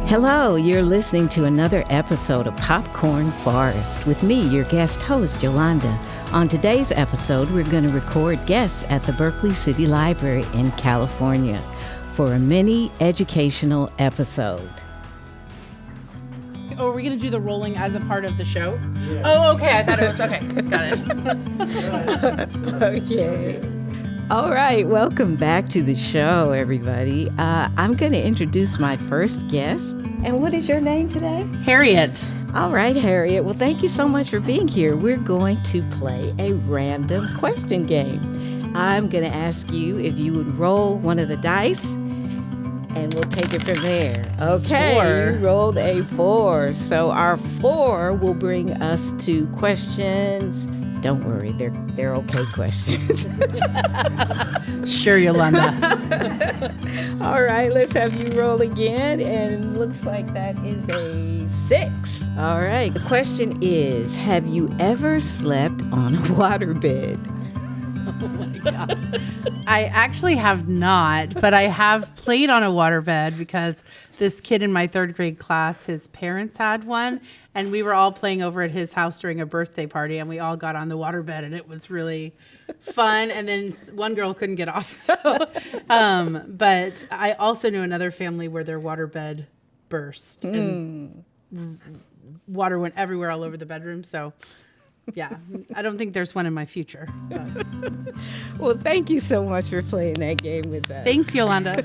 Hello, you're listening to another episode of Popcorn Forest with me, your guest host, Yolanda. On today's episode, we're going to record guests at the Berkeley City Library in California for a mini educational episode. Oh, are we going to do the rolling as a part of the show? Yeah. Oh, okay. I thought it was, okay. Got it. Okay. All right, welcome back to the show, everybody. I'm going to introduce my first guest. And what is your name today? Harriet. All right, Harriet. Well, thank you so much for being here. We're going to play a random question game. I'm going to ask you if you would roll one of the dice, and we'll take it from there. Okay, 4. You rolled a 4. So our 4 will bring us to questions. Don't worry, they're okay questions. Sure, Yolanda. All right, let's have you roll again, and it looks like that is a 6. All right, the question is, have you ever slept on a waterbed? Oh my God. I actually have not, but I have played on a waterbed because this kid in my 3rd grade class, his parents had one, and we were all playing over at his house during a birthday party, and we all got on the waterbed, and it was really fun. And then one girl couldn't get off. So, but I also knew another family where their waterbed burst and water went everywhere all over the bedroom. So, yeah, I don't think there's one in my future. But. Well, thank you so much for playing that game with us. Thanks, Yolanda.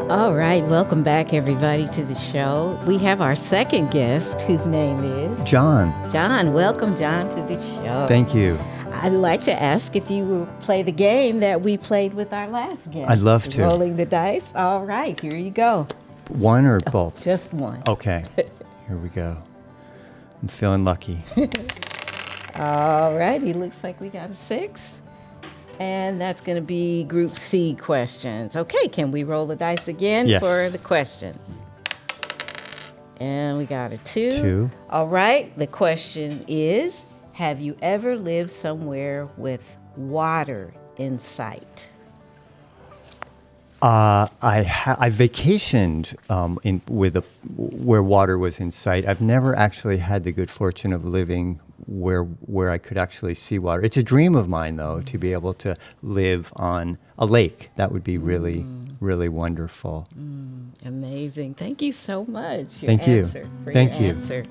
All right, welcome back, everybody, to the show. We have our second guest, whose name is... John. John, welcome, John, to the show. Thank you. I'd like to ask if you will play the game that we played with our last guest. I'd love to. Rolling the dice. All right, here you go. One or both? Just one. Okay, here we go. I'm feeling lucky. All righty, looks like we got a 6. And that's going to be Group C questions. Okay, can we roll the dice again for the question? And we got a 2. 2. All right, the question is, have you ever lived somewhere with water in sight? I vacationed where water was in sight. I've never actually had the good fortune of living where I could actually see water. It's a dream of mine, though, to be able to live on a lake. That would be really, really wonderful. Amazing. Thank you so much. Thank you. Answer.